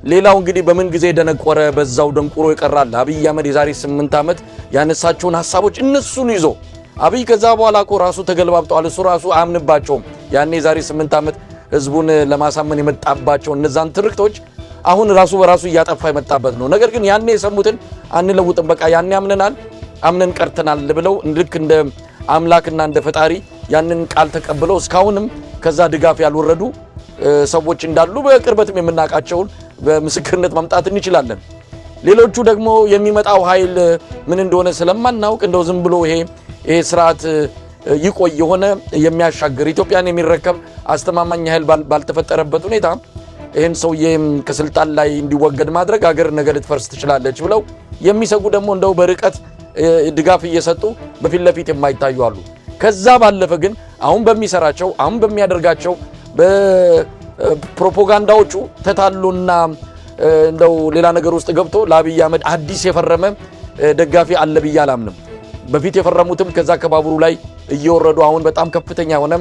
ሌላው እንግዲህ በምን ጊዜ ደነቆረ በዛው ደንቁሮ ይቀራል። አብይ አህመድ የዛሬ 8 ዓመት ያነሳቸውን ሐሳቦች እነሱን ይዞ አብይ ከዛ በኋላ እኮ ራሱ ተገልባብጧል። እሱ ራሱ አያምንባቸውም። ያኔ የዛሬ 8 ዓመት ህዝቡን ለማሳመን የመጣባቸው እነዛን ትርክቶች አሁን ራሱ በራሱ እያጠፋ የመጣበት ነው። ነገር ግን ያኔ የሰሙትን አንለውጥም፣ በቃ ያኔ አምነን ቀርተናል ብለው ልክ እንደ አምላክና እንደ ፈጣሪ ያንን ቃል ተቀብለው እስካሁንም ከዛ ድጋፍ ያልወረዱ ሰዎች እንዳሉ በቅርበትም የምናውቃቸውን በምስክርነት ማምጣት እንችላለን። ሌሎቹ ደግሞ የሚመጣው ኃይል ምን እንደሆነ ስለማናውቅ እንደው ዝም ብሎ ይሄ ስርዓት ይቆይ የሆነ የሚያሻግር ኢትዮጵያን የሚረከብ አስተማማኝ ኃይል ባልተፈጠረበት ሁኔታ ይህን ሰውዬ ከስልጣን ላይ እንዲወገድ ማድረግ ሀገር ነገ ልትፈርስ ትችላለች ብለው የሚሰጉ ደግሞ እንደው በርቀት ድጋፍ እየሰጡ በፊት ለፊት የማይታዩ አሉ። ከዛ ባለፈ ግን አሁን በሚሰራቸው አሁን በሚያደርጋቸው በፕሮፓጋንዳዎቹ ተታሉና እንደው ሌላ ነገር ውስጥ ገብቶ ለአብይ አህመድ አዲስ የፈረመ ደጋፊ አለ ብዬ አላምንም። በፊት የፈረሙትም ከዛ ከባቡሩ ላይ እየወረዱ አሁን በጣም ከፍተኛ ሆነ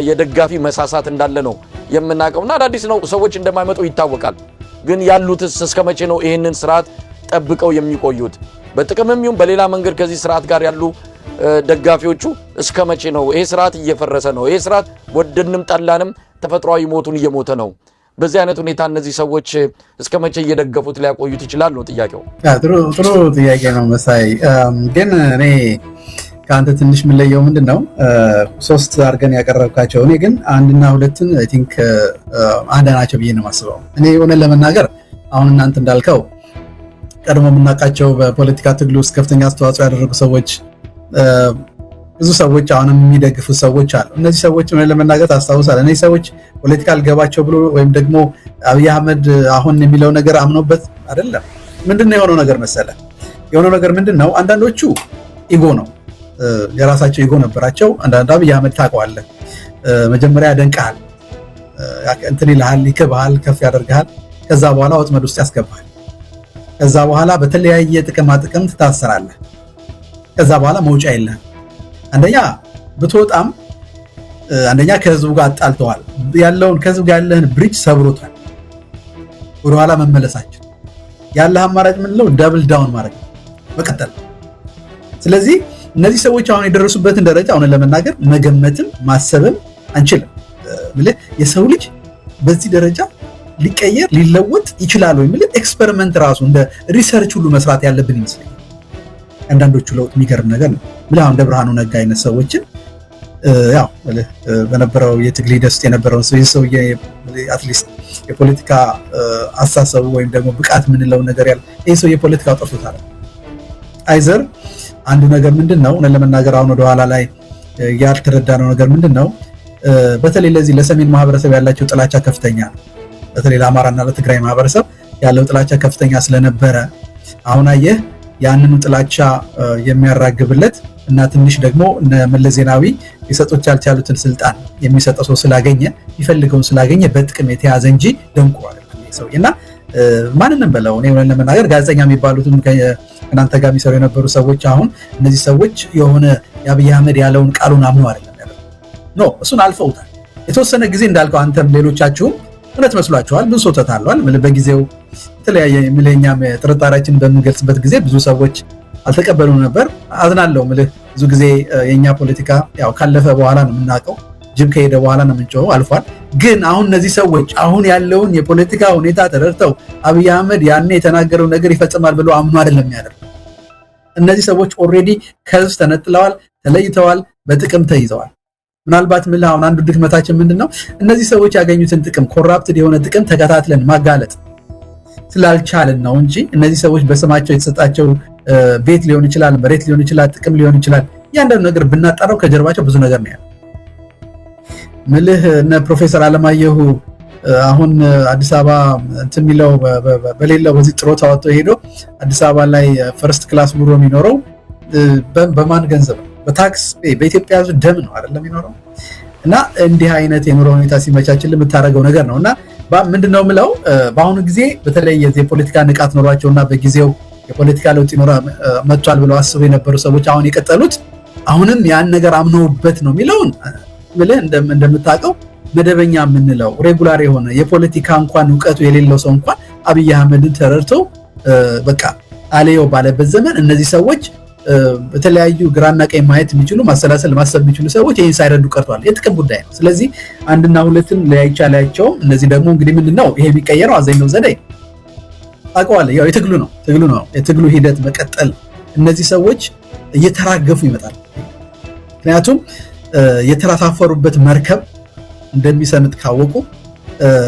የደጋፊ መሳሳት እንዳለ ነው የምናውቀውና አዳዲስ ነው ሰዎች እንደማይመጡ ይታወቃል። ግን ያሉትስ እስከመቼ ነው ይሄንን ስርዓት ጠብቀው የሚቆዩት? በጥቅምም ይሁን በሌላ መንገድ ከዚህ ስርዓት ጋር ያሉ ደጋፊዎቹ እስከመቼ ነው? ይሄ ስርዓት እየፈረሰ ነው። ይሄ ስርዓት ወደድንም ጠላንም ተፈጥሯዊ ሞቱን እየሞተ ነው። በዚህ አይነት ሁኔታ እነዚህ ሰዎች እስከመቼ እየደገፉት ሊያቆዩት ይችላል ነው ጥያቄው። ጥሩ ጥያቄ ነው መሳይ። ግን እኔ ከአንተ ትንሽ የምለየው ምንድነው 3 አድርገን ያቀረብካቸው፣ እኔ ግን 1 እና 2ን አይ ቲንክ አንድ ናቸው ብዬ ነው የማስበው። እኔ ሆነ ለመናገር አሁን እናንተ እንዳልከው ቀድሞ የምናውቃቸው በፖለቲካ ትግል ውስጥ ከፍተኛ አስተዋጽኦ ያደረጉ ሰዎች ብዙ ሰዎች አሁንም የሚደግፉ ሰዎች አሉ። እነዚህ ሰዎች ምን ለመናገር ታስታውሳለህ? እነዚህ ሰዎች ፖለቲካ አልገባቸው ብሎ ወይም ደግሞ አብይ አህመድ አሁን የሚለው ነገር አምኖበት አይደለም። ምንድነው የሆነው ነገር መሰለህ? የሆነው ነገር ምንድነው? አንዳንዶቹ ኢጎ ነው፣ የራሳቸው ኢጎ ነበራቸው። አንዳንዱ አብይ አህመድ ታውቀዋለህ፣ መጀመሪያ ያደንቅሃል፣ እንትን ይልሃል፣ ይክብሃል፣ ከፍ ያደርግሃል። ከዛ በኋላ ወጥመድ ውስጥ ያስገባሃል። ከዛ በኋላ በተለያየ ጥቅማ ጥቅም ትታሰራለህ። ከዛ በኋላ መውጫ የለህም። አንደኛ ብትወጣም አንደኛ ከህዝቡ ጋር አጣልተዋል፣ ያለውን ከህዝቡ ጋር ያለህን ብሪጅ ሰብሮታል። ወደኋላ መመለሳችን ያለህ አማራጭ ምንለው ዳብል ዳውን ማድረግ መቀጠል። ስለዚህ እነዚህ ሰዎች አሁን የደረሱበትን ደረጃ አሁን ለመናገር መገመትም ማሰብም አንችልም። የሰው ልጅ በዚህ ደረጃ ሊቀየር ሊለወጥ ይችላል ወይ የሚል ኤክስፐሪመንት ራሱ እንደ ሪሰርች ሁሉ መስራት ያለብን ይመስለኛል። አንዳንዶቹ ለውጥ የሚገርም ነገር ነው። አሁን እንደ ብርሃኑ ነጋ አይነት ሰዎችን ያው በነበረው የትግል ሂደት ውስጥ የነበረውን ሰው አትሊስት የፖለቲካ አስተሳሰቡ ወይም ደግሞ ብቃት የምንለው ነገር ያለ ይህ ሰው የፖለቲካ ጠርቶታል። አይዘር አንዱ ነገር ምንድነው ለመናገር አሁን ወደኋላ ላይ ያልተረዳነው ነገር ምንድነው፣ በተለይ ለዚህ ለሰሜን ማህበረሰብ ያላቸው ጥላቻ ከፍተኛ ነው። በተለይ ለአማራና ለትግራይ ማህበረሰብ ያለው ጥላቻ ከፍተኛ ስለነበረ አሁን አየህ ያንኑ ጥላቻ የሚያራግብለት እና ትንሽ ደግሞ መለስ ዜናዊ ሊሰጡት ያልቻሉትን ስልጣን የሚሰጠው ሰው ስላገኘ ይፈልገውን ስላገኘ በጥቅም የተያዘ እንጂ ደንቆ አይደለም ሰውዬና ማንንም በለው እኔ ለመናገር ጋዜጠኛ የሚባሉትም ከናንተ ጋር የሚሰሩ የነበሩ ሰዎች አሁን እነዚህ ሰዎች የሆነ የአብይ አህመድ ያለውን ቃሉን አምነው አይደለም ያለው ኖ እሱን አልፈውታል። የተወሰነ ጊዜ እንዳልከው አንተም ሌሎቻችሁም እውነት መስሏችኋል፣ ብዙ ሰው ተታሏል። በጊዜው የተለያየ ሚሊኒየም ጥርጣሬያችን በምንገልጽበት ጊዜ ብዙ ሰዎች አልተቀበሉም ነበር። አዝናለሁ ምልህ ብዙ ጊዜ የኛ ፖለቲካ ያው ካለፈ በኋላ ነው የምናውቀው፣ ጅብ ከሄደ በኋላ ነው የምንጮኸው፣ አልፏል። ግን አሁን እነዚህ ሰዎች አሁን ያለውን የፖለቲካ ሁኔታ ተረድተው አብይ አህመድ ያኔ የተናገረው ነገር ይፈጽማል ብሎ አምኖ አይደለም የሚያደርገው። እነዚህ ሰዎች ኦልሬዲ ከህዝብ ተነጥለዋል፣ ተለይተዋል፣ በጥቅም ተይዘዋል። ምናልባት ምን አሁን አንዱ ድክመታችን ምንድነው እነዚህ ሰዎች ያገኙትን ጥቅም ኮራፕትድ የሆነ ጥቅም ተከታትለን ማጋለጥ ስላልቻለን ነው እንጂ እነዚህ ሰዎች በስማቸው የተሰጣቸው ቤት ሊሆን ይችላል፣ መሬት ሊሆን ይችላል፣ ጥቅም ሊሆን ይችላል። ያንዳንዱ ነገር ብናጣራው ከጀርባቸው ብዙ ነገር ነው ያለው። ምልህ እነ ፕሮፌሰር አለማየሁ አሁን አዲስ አበባ እንትን የሚለው በሌላው በዚህ ጥሮታ ወጥቶ ሄዶ አዲስ አበባ ላይ ፈርስት ክላስ ኑሮ የሚኖረው በማን ገንዘብ ነው? በታክስ በኢትዮጵያ ደም ነው አይደለም የሚኖረው። እና እንዲህ አይነት የኑሮ ሁኔታ ሲመቻችል የምታደርገው ነገር ነው። እና ምንድነው ምለው በአሁኑ ጊዜ በተለይ የፖለቲካ ንቃት ኖሯቸውና በጊዜው የፖለቲካ ለውጥ ይኖራ መጥቷል ብለው አስበው የነበሩ ሰዎች አሁን የቀጠሉት አሁንም ያን ነገር አምነውበት ነው የሚለውን ብለህ እንደምታውቀው መደበኛ የምንለው ሬጉላር የሆነ የፖለቲካ እንኳን ዕውቀቱ የሌለው ሰው እንኳን አብይ አህመድን ተረድተው በቃ አለየው ባለበት ዘመን እነዚህ ሰዎች በተለያዩ ግራና ቀኝ ማየት የሚችሉ ማሰላሰል ማሰብ የሚችሉ ሰዎች ይሄን ሳይረዱ ቀርቷል። የጥቅም ጉዳይ ነው። ስለዚህ አንድና ሁለትን ለያይቻላቸው እነዚህ ደግሞ እንግዲህ ምንድነው ይሄ የሚቀየረው አዘኛው ዘዴ አውቀዋለሁ። ያው የትግሉ ነው የትግሉ ሂደት መቀጠል። እነዚህ ሰዎች እየተራገፉ ይመጣል። ምክንያቱም የተራሳፈሩበት መርከብ እንደሚሰምጥ ካወቁ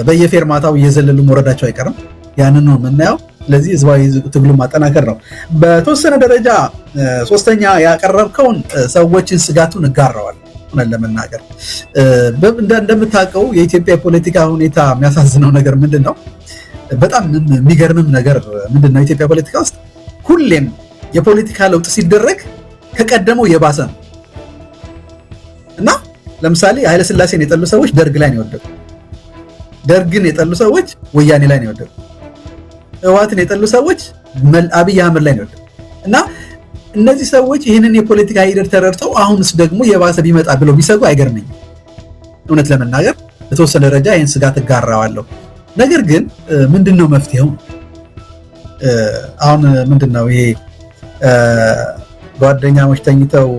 በየፌርማታው እየዘለሉ መውረዳቸው አይቀርም። ያንን ነው የምናየው። ስለዚህ ህዝባዊ ትግሉ ማጠናከር ነው። በተወሰነ ደረጃ ሶስተኛ ያቀረብከውን ሰዎችን ስጋቱን እጋራዋል። ሆነን ለመናገር እንደምታውቀው የኢትዮጵያ ፖለቲካ ሁኔታ የሚያሳዝነው ነገር ምንድነው? በጣም የሚገርምም ነገር ምንድነው? ኢትዮጵያ ፖለቲካ ውስጥ ሁሌም የፖለቲካ ለውጥ ሲደረግ ከቀደመው የባሰ ነው እና ለምሳሌ ኃይለ ሥላሴን የጠሉ ሰዎች ደርግ ላይ ነው የወደቁ። ደርግን የጠሉ ሰዎች ወያኔ ላይ ነው የወደቁ። ህወሓትን የጠሉ ሰዎች አብይ አህመድ ላይ ነው የወደቁ እና እነዚህ ሰዎች ይህንን የፖለቲካ ሂደት ተረድተው አሁንስ ደግሞ የባሰ ቢመጣ ብለው ቢሰጉ አይገርመኝም። እውነት ለመናገር በተወሰነ ደረጃ ይህን ስጋት እጋራዋለሁ። ነገር ግን ምንድነው መፍትሄው? አሁን ምንድነው ይሄ ጓደኛሞች ተኝተው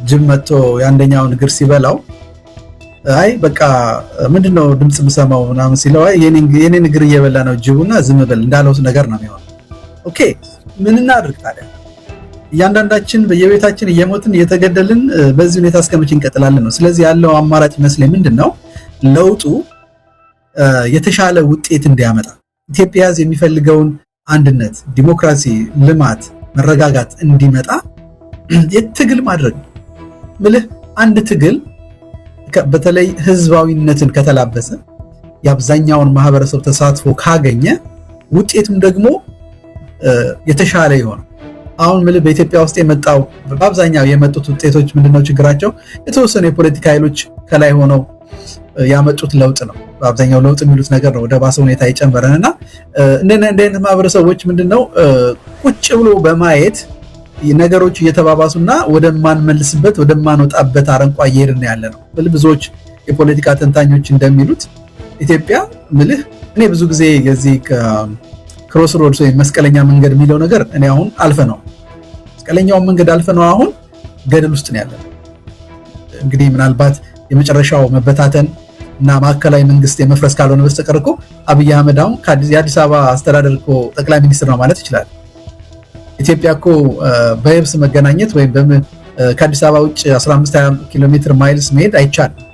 ጅብ መጥቶ የአንደኛውን እግር ሲበላው አይ በቃ ምንድነው ድምጽ ምሰማው ምናምን ሲለው አይ የኔን እግር እየበላ ነው ጅቡና ዝም በል እንዳለው ነገር ነው የሚሆነው። ኦኬ ምን እናድርግ ታዲያ? እያንዳንዳችን በየቤታችን እየሞትን እየተገደልን በዚህ ሁኔታ እስከመቼ እንቀጥላለን ነው። ስለዚህ ያለው አማራጭ መስለኝ ምንድነው ለውጡ የተሻለ ውጤት እንዲያመጣ ኢትዮጵያ የሚፈልገውን አንድነት፣ ዲሞክራሲ፣ ልማት፣ መረጋጋት እንዲመጣ የትግል ማድረግ ምልህ አንድ ትግል በተለይ ህዝባዊነትን ከተላበሰ የአብዛኛውን ማህበረሰብ ተሳትፎ ካገኘ ውጤቱም ደግሞ የተሻለ ይሆናል። አሁን ምልህ በኢትዮጵያ ውስጥ የመጣው በአብዛኛው የመጡት ውጤቶች ምንድነው ችግራቸው? የተወሰኑ የፖለቲካ ኃይሎች ከላይ ሆነው ያመጡት ለውጥ ነው። በአብዛኛው ለውጥ የሚሉት ነገር ነው ወደ ባሰ ሁኔታ የጨመረንና እንደዚህ ማህበረሰቦች ምንድነው ቁጭ ብሎ በማየት ነገሮች እየተባባሱና ወደማንመልስበት ወደማንወጣበት አረንቋ እየሄድን ያለ ነው። ብዙዎች የፖለቲካ ተንታኞች እንደሚሉት ኢትዮጵያ ምልህ እኔ ብዙ ጊዜ የዚህ ክሮስ ሮድስ ወይ መስቀለኛ መንገድ የሚለው ነገር እኔ አሁን አልፈነው መስቀለኛውን መንገድ አልፈነው አሁን ገደል ውስጥ ነው ያለው። እንግዲህ ምናልባት የመጨረሻው መበታተን እና ማዕከላዊ መንግስት የመፍረስ ካልሆነ በስተቀር እኮ አብይ አህመድ አሁን የአዲስ አበባ አስተዳደር እኮ ጠቅላይ ሚኒስትር ነው ማለት ይችላል። ኢትዮጵያ እኮ በየብስ መገናኘት ወይም ከአዲስ አበባ ውጭ 15-20 ኪሎ ሜትር ማይልስ መሄድ አይቻልም።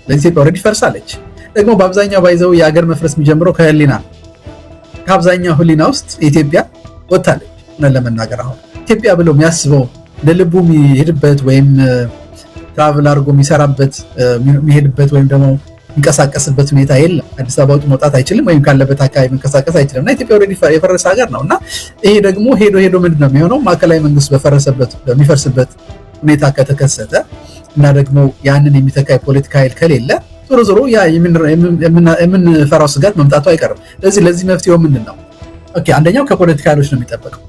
ለኢትዮጵያ ኦልሬዲ ፈርሳለች። ደግሞ በአብዛኛው ባይዘው የሀገር መፍረስ የሚጀምረው ከህሊና ከአብዛኛው ህሊና ውስጥ ኢትዮጵያ ወጣለች። ነው ለመናገር አሁን ኢትዮጵያ ብሎ የሚያስበው ለልቡ የሚሄድበት ወይም ትራቭል አድርጎ የሚሰራበት የሚሄድበት ወይም ደግሞ የሚንቀሳቀስበት ሁኔታ የለም። አዲስ አበባ ውጭ መውጣት አይችልም ወይም ካለበት አካባቢ መንቀሳቀስ አይችልም እና ኢትዮጵያ ኦልሬዲ የፈረሰ ሀገር ነውና ይሄ ደግሞ ሄዶ ምንድነው የሚሆነው? ማዕከላዊ መንግስት በሚፈርስበት ሁኔታ ከተከሰተ እና ደግሞ ያንን የሚተካ የፖለቲካ ኃይል ከሌለ ዞሮ ያ የምንፈራው ስጋት መምጣቱ አይቀርም። ለዚህ መፍትሄው ምንድነው? ኦኬ አንደኛው ከፖለቲካ ኃይሎች ነው የሚጠበቀው።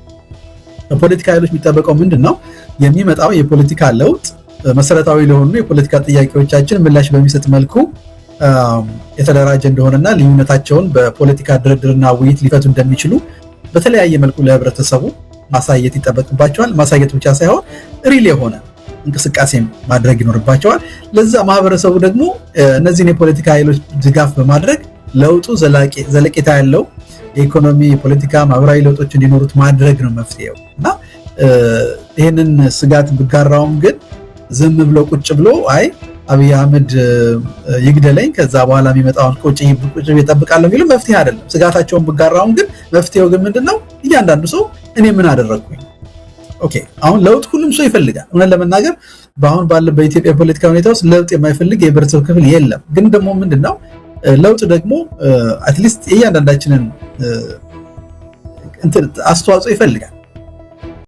ከፖለቲካ ኃይሎች የሚጠበቀው ምንድነው? የሚመጣው የፖለቲካ ለውጥ መሰረታዊ ለሆኑ የፖለቲካ ጥያቄዎቻችን ምላሽ በሚሰጥ መልኩ የተደራጀ እንደሆነና ልዩነታቸውን በፖለቲካ ድርድርና ውይይት ሊፈቱ እንደሚችሉ በተለያየ መልኩ ለህብረተሰቡ ማሳየት ይጠበቅባቸዋል። ማሳየት ብቻ ሳይሆን ሪል የሆነ እንቅስቃሴም ማድረግ ይኖርባቸዋል። ለዛ ማህበረሰቡ ደግሞ እነዚህን የፖለቲካ ኃይሎች ድጋፍ በማድረግ ለውጡ ዘለቄታ ያለው የኢኮኖሚ፣ የፖለቲካ፣ ማህበራዊ ለውጦች እንዲኖሩት ማድረግ ነው መፍትሄው እና ይህንን ስጋት ብጋራውም ግን ዝም ብሎ ቁጭ ብሎ አይ አብይ አህመድ ይግደለኝ ከዛ በኋላ የሚመጣውን ቁጭ ይጠብቃለሁ የሚሉ መፍትሄ አይደለም። ስጋታቸውን ብጋራውም ግን መፍትሄው ግን ምንድነው? እያንዳንዱ ሰው እኔ ምን አደረግኩኝ? ኦኬ አሁን ለውጥ ሁሉም ሰው ይፈልጋል። እውነት ለመናገር በአሁን በኢትዮጵያ ፖለቲካ ሁኔታ ውስጥ ለውጥ የማይፈልግ የህብረተሰብ ክፍል የለም። ግን ደግሞ ምንድነው ለውጥ ደግሞ አትሊስት እያንዳንዳችንን አስተዋጽኦ ይፈልጋል።